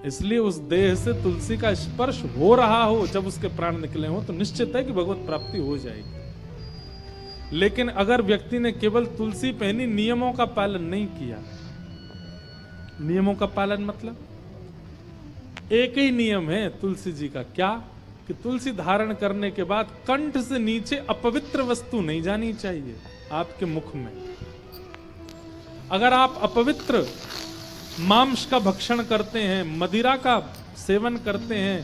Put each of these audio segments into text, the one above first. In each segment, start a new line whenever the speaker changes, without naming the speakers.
इसलिए उस देह से तुलसी का स्पर्श हो रहा हो जब उसके प्राण निकले हो तो निश्चित है कि भगवत प्राप्ति हो जाएगी। लेकिन अगर व्यक्ति ने केवल तुलसी पहनी, नियमों का पालन नहीं किया, नियमों का पालन मतलब एक ही नियम है तुलसी जी का, क्या कि तुलसी धारण करने के बाद कंठ से नीचे अपवित्र वस्तु नहीं जानी चाहिए आपके मुख में। अगर आप अपवित्र मांस का भक्षण करते हैं, मदिरा का सेवन करते हैं,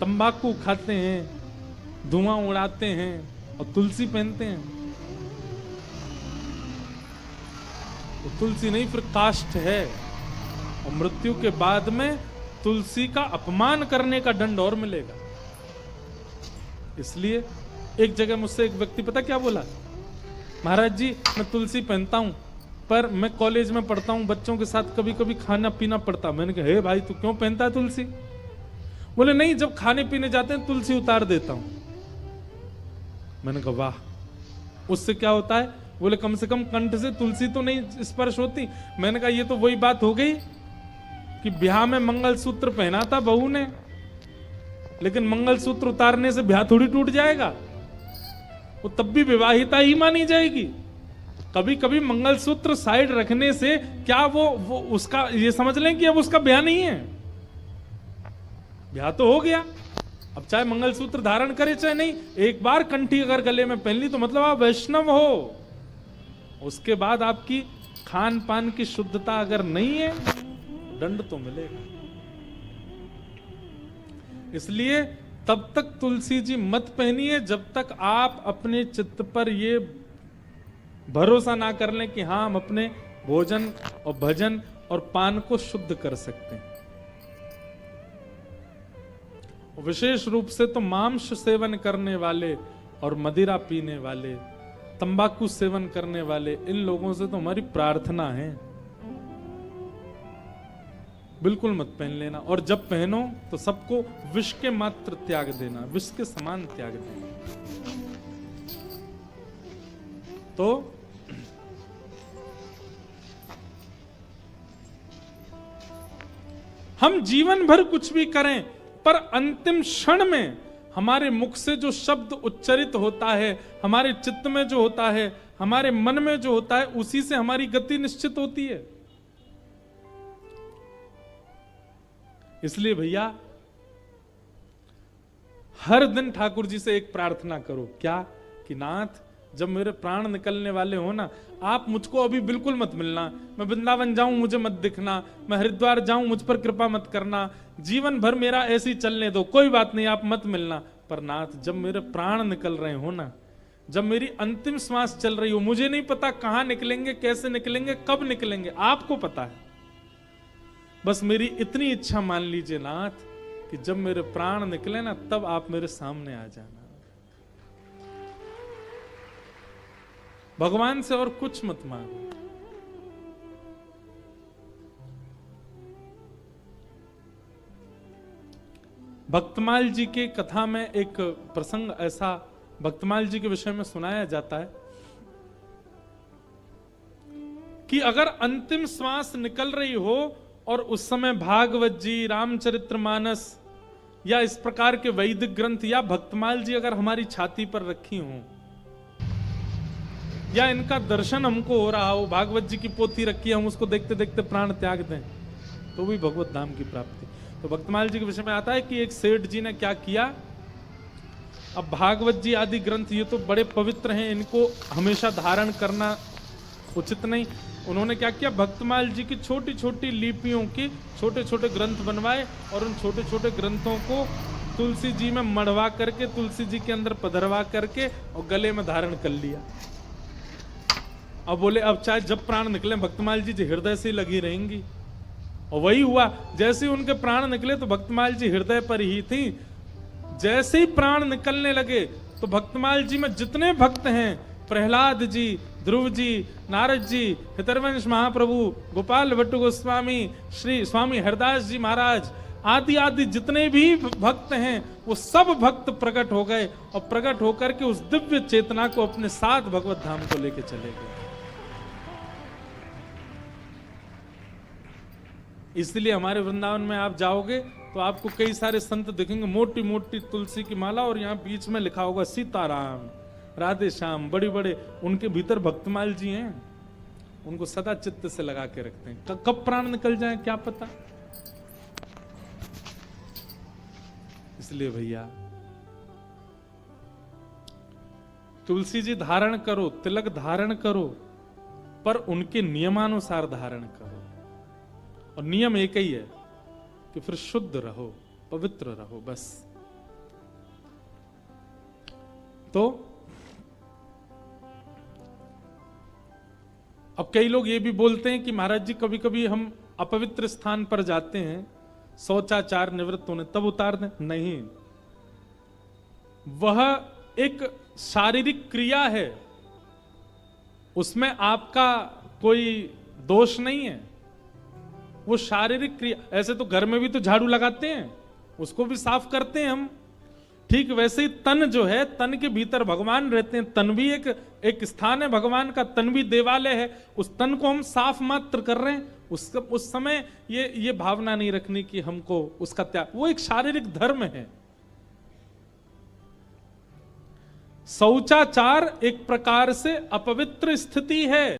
तंबाकू खाते हैं, धुआं उड़ाते हैं और तुलसी पहनते हैं, तो तुलसी नहीं फिर काष्ठ है। और मृत्यु के बाद में तुलसी का अपमान करने का दंड और मिलेगा। इसलिए एक जगह मुझसे एक व्यक्ति पता क्या बोला, महाराज जी मैं तुलसी पहनता हूं पर मैं कॉलेज में पढ़ता हूं, बच्चों के साथ कभी कभी खाना पीना पड़ता। मैंने कहा हे भाई तू क्यों पहनता है तुलसी? बोले नहीं जब खाने पीने जाते हैं तुलसी उतार देता हूं। मैंने कहा वाह, उससे क्या होता है? बोले कम से कम कंठ से तुलसी तो नहीं स्पर्श होती। मैंने कहा ये तो वही बात हो गई कि ब्याह में मंगलसूत्र पहना था बहू ने, लेकिन मंगलसूत्र उतारने से ब्याह थोड़ी टूट जाएगा, वो तब भी विवाहिता ही मानी जाएगी। कभी कभी मंगलसूत्र साइड रखने से क्या वो उसका ये समझ लें कि अब उसका ब्याह नहीं है, ब्याह तो हो गया। अब चाहे मंगलसूत्र धारण करे चाहे नहीं, एक बार कंठी अगर गले में पहन ली तो मतलब आप वैष्णव हो। उसके बाद आपकी खान पान की शुद्धता अगर नहीं है, दंड तो मिलेगा। इसलिए तब तक तुलसी जी मत पहनिए जब तक आप अपने चित्त पर ये भरोसा ना कर लें कि हाँ हम अपने भोजन और भजन और पान को शुद्ध कर सकते हैं। विशेष रूप से तो मांस सेवन करने वाले और मदिरा पीने वाले, तंबाकू सेवन करने वाले, इन लोगों से तो हमारी प्रार्थना है बिल्कुल मत पहन लेना। और जब पहनो तो सबको विष के मात्र त्याग देना, विष के समान त्याग देना। तो हम जीवन भर कुछ भी करें पर अंतिम क्षण में हमारे मुख से जो शब्द उच्चरित होता है, हमारे चित्त में जो होता है, हमारे मन में जो होता है, उसी से हमारी गति निश्चित होती है। इसलिए भैया हर दिन ठाकुर जी से एक प्रार्थना करो, क्या कि नाथ जब मेरे प्राण निकलने वाले हो ना, आप मुझको अभी बिल्कुल मत मिलना। मैं वृंदावन जाऊं मुझे मत दिखना, मैं हरिद्वार जाऊं मुझ पर कृपा मत करना, जीवन भर मेरा ऐसे ही चलने दो, कोई बात नहीं आप मत मिलना। पर नाथ जब मेरे प्राण निकल रहे हो ना, जब मेरी अंतिम श्वास चल रही हो, मुझे नहीं पता कहां निकलेंगे, कैसे निकलेंगे, कब निकलेंगे, आपको पता है। बस मेरी इतनी इच्छा मान लीजिए नाथ कि जब मेरे प्राण निकले ना तब आप मेरे सामने आ जाना। भगवान से और कुछ मत मांगो। भक्तमाल जी के कथा में एक प्रसंग ऐसा भक्तमाल जी के विषय में सुनाया जाता है कि अगर अंतिम श्वास निकल रही हो और उस समय भागवत जी, रामचरितमानस या इस प्रकार के वैदिक ग्रंथ या भक्तमाल जी अगर हमारी छाती पर रखी हो, या इनका दर्शन हमको हो रहा हो, भागवत जी की पोथी रखी है, हम उसको देखते देखते प्राण त्याग दें, तो भी भगवत धाम की प्राप्ति। तो भक्तमाल जी के विषय में आता है कि एक सेठ जी ने क्या किया। अब भागवत जी आदि ग्रंथ ये तो बड़े पवित्र हैं, इनको हमेशा धारण करना उचित नहीं। उन्होंने क्या किया, भक्तमाल जी की छोटी छोटी लिपियों की छोटे छोटे ग्रंथ बनवाए और उन छोटे छोटे ग्रंथों को तुलसी जी में मढ़वा करके, तुलसी जी के अंदर पधरवा करके और गले में धारण कर लिया। अब बोले अब चाहे जब प्राण निकले भक्तमाल जी हृदय से लगी रहेंगी। और वही हुआ, जैसे ही उनके प्राण निकले तो भक्तमाल जी हृदय पर ही थी। जैसे ही प्राण निकलने लगे तो भक्तमाल जी में जितने भक्त हैं, प्रहलाद जी, ध्रुव जी, नारद जी, हितरवंश महाप्रभु, गोपाल भट्ट गोस्वामी, श्री स्वामी हरदास जी महाराज आदि आदि जितने भी भक्त हैं, वो सब भक्त प्रकट हो गए और प्रकट होकर के उस दिव्य चेतना को अपने साथ भगवत धाम को लेके चले गए। इसलिए हमारे वृंदावन में आप जाओगे तो आपको कई सारे संत दिखेंगे, मोटी मोटी तुलसी की माला, और यहाँ बीच में लिखा होगा सीताराम राधे श्याम, बड़े बड़े, उनके भीतर भक्तमाल जी हैं, उनको सदा चित्त से लगा के रखते हैं। कब प्राण निकल जाए क्या पता। इसलिए भैया तुलसी जी धारण करो, तिलक धारण करो, पर उनके नियमानुसार धारण करो, और नियम एक ही है कि फिर शुद्ध रहो, पवित्र रहो, बस। तो अब कई लोग ये भी बोलते हैं कि महाराज जी कभी कभी हम अपवित्र स्थान पर जाते हैं, शौचाचार निवृत्त होने तब उतार दें। नहीं, वह एक शारीरिक क्रिया है, उसमें आपका कोई दोष नहीं है, वो शारीरिक क्रिया। ऐसे तो घर में भी तो झाड़ू लगाते हैं, उसको भी साफ करते हैं हम, ठीक वैसे ही तन जो है, तन के भीतर भगवान रहते हैं, तन भी एक स्थान है भगवान का, तन भी देवालय है, उस तन को हम साफ मात्र कर रहे हैं। उस समय ये भावना नहीं रखनी कि हमको उसका त्याग, वो एक शारीरिक धर्म है। शौचाचार एक प्रकार से अपवित्र स्थिति है।